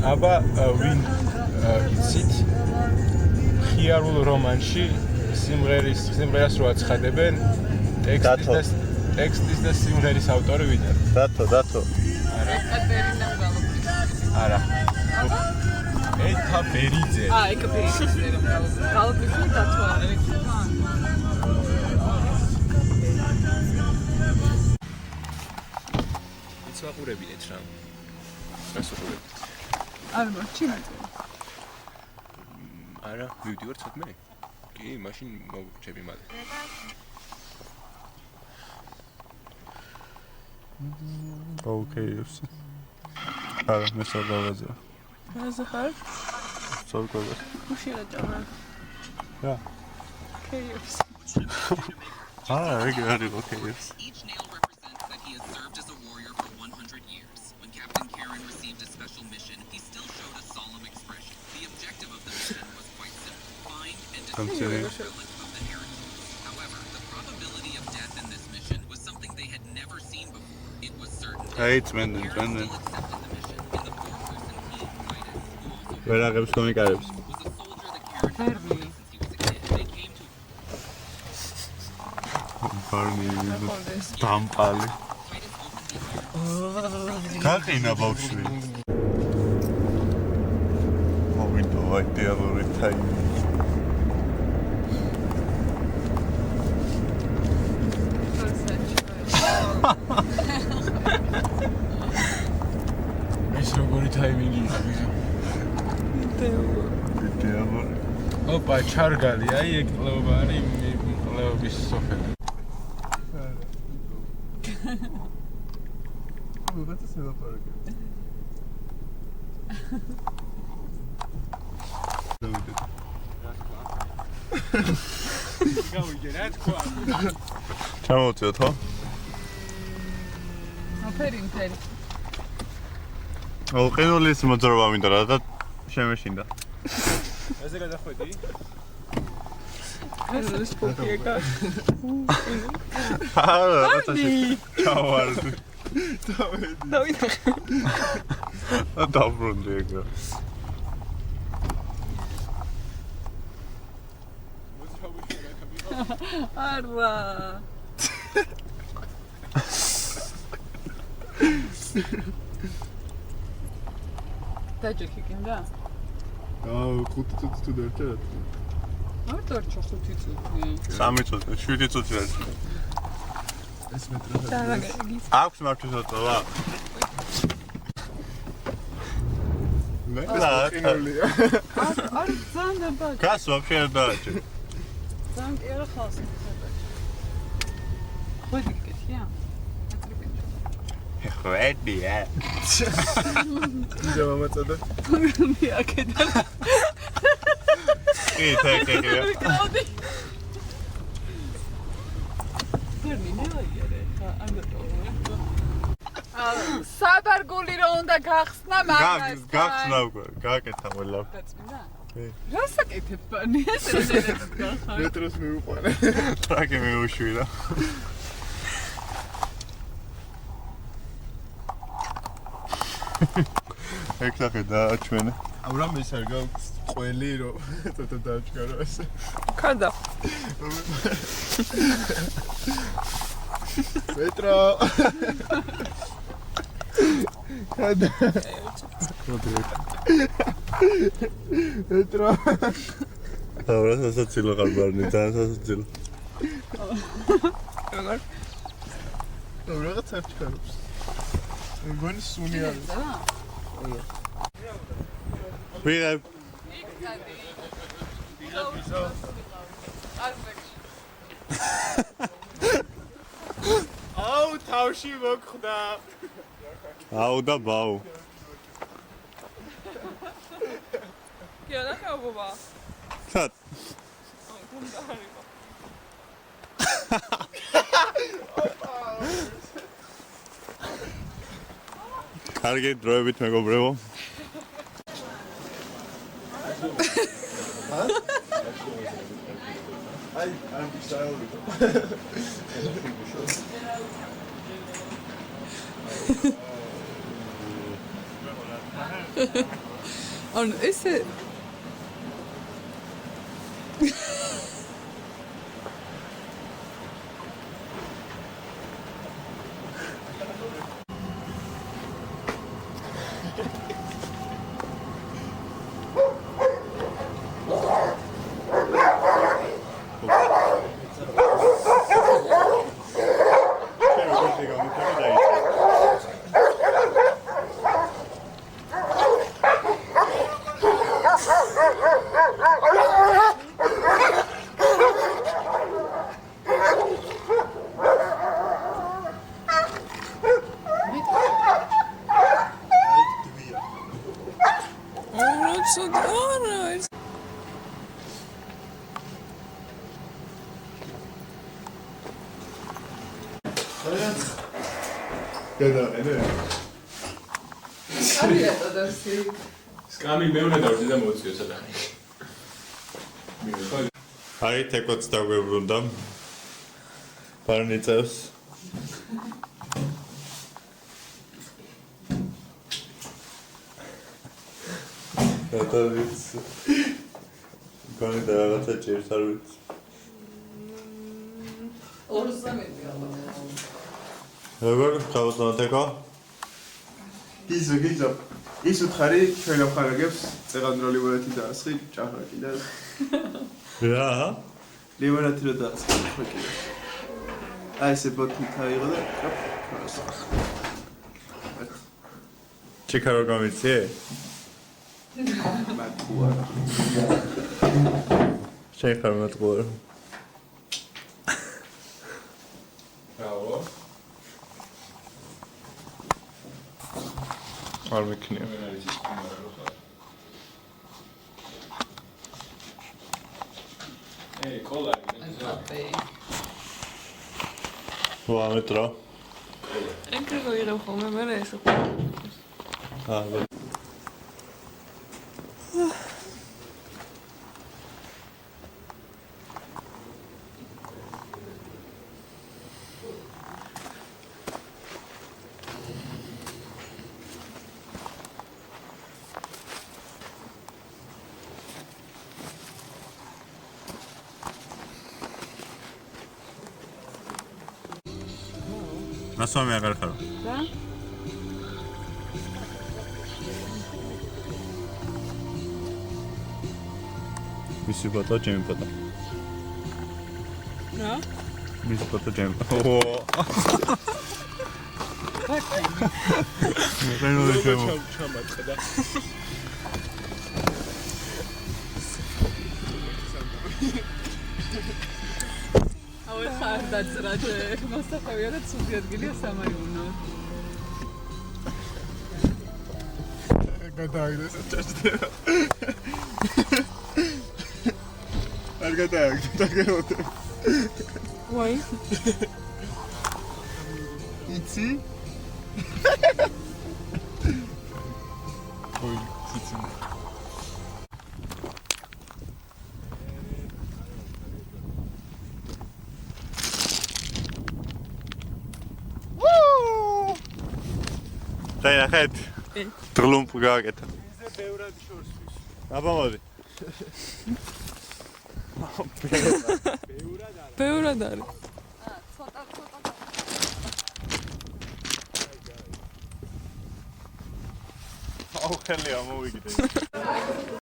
აბა ვინ იცით ხიარულ რომანში სიმღერას რო აცხადებენ ტექსტის და სიმღერის ავტორი ვინ არის? დათო. არა. ეტა ბერიძე. ეკა ბერიძე რომ გალობიში დათო არის. ვაყურებინეთ რა. რას ვაყურებთ? არ მოჩინეთ. არა, მივდივარ ცოტნე. კი, მაშინ მოგვრჩები მალე. ოკეი. არა, მე საგავაზია. ასე ხარ? საგავაზია. უშინა ჭამა. რა. კეიოს. იგი არის ოკეიოს. However, the probability of death in this mission was something they had never seen before. It was certain that It's men. still accepted the mission, and the four-person team Midas, who also Where are the comics? was a soldier that Karen had known since he was a kid. They came to Tampali. Kakina baushvi. Momento idealuri time. ეს როგორი ტაიმინგი იყო? Idealuri. ოპა, ჩარგალი, აი ეგ ყლეობა არის ყლეობის სოფელი. What is the park? გავიგე რა თქვა? ჩამოვწიოთ ხო? აფერი. ყინულის მოძრაობა მინდა რა და შემეშინდა. ესე გადახვედი? ეს პოპიეკა. არა, რატოში ჩავარდი. დავინახე. დაბრუნდი ეგრე. არა. დაჭიქი კიდე? 5 წუთი თუ დარჩა. არ დარჩა 5 წუთი. 3 წუთი, 7 წუთი რა. ეს მეტრა. აქვს მართლობა? მე რა ყინულია. არ ძალიან ბაჭი. გას вообще არ დააჭე. ძალიან კი არა ხალხი. ხოდი კეთია? ხვედია. ძა მომაწოდა. მე აქედან. კი, თეკე. გავდი. საბარგული რო უნდა გახსნა მაგას. გახსნა უკვე, გააკეთა ყველა. გაწმინდა? კი. რა საკეთებ ბანი ეს ესენებს გახარ? მეტროს მივუყვანე. ტრაკი მიუშვიდა. ეკთახე დააჩვენე. აუ რამე ის არ გაქვს ყველი რო ცოტა დააჩქარო ესე. ხანდა. მეტრო. ხანდა. მეტრო. აუ რა სასაცილო ხარბარნი, ძალიან სასაცილო. როგორ? აუ რაღაც აჩქარობს. მგონი სუნი არის. ვიღებ აუ თავში მოგხვდა. აუ და ბაუ. კი არა ხაობა. ხათ. კარგი დროებით მეგობრებო. აი, ამ ბისაური. ანუ ესე სკამი მეუნე დავჭი და მოუწიო სადანი. აი, თეკვაც დაგვებრუნდა. პარნიცევს. გადავიც. გონი და რაღაცა ჭირს არ ვიცი. 213 ალბათ. როგორ გავწონოთ ეკო? გიზო ის უთხარი ჩვენ ახარაგებს წეღანდრო ლიმონათი დაასხი ჭახრაკი და რა? ლიმონათი რო დაასხი ჭახრაკი აი ესე ბოთი თაიღო და ჩიქარო გამიწიე? მათყუა შეხარ მათყუა ბრავო. არ მიქნია. ეი, კოლარი. ვა მეტრო. ეგრე ვიღებ ხოლმე მე ეს. აა ნასვამი აღარ ხარო. და? მისი ფოტო, ჩემი ფოტო. რა? მისი ფოტო, ჩემი ფოტო. ჩამაწყდა. აუ ხარ დაძრაჯე. მოსახავია და ცუდი ადგილია სამაიუნო. გადააგდეს ჭაჭდება არ გადააგდეს დაგეროთ ვაი. იცი ოი, ციცი. დაი ნახეთ. დღლუმპ გააკეთა. ისე ბევრად შორსვის აბა მოდი. ბევრად არის. აუ ხელი ამოვიგდე.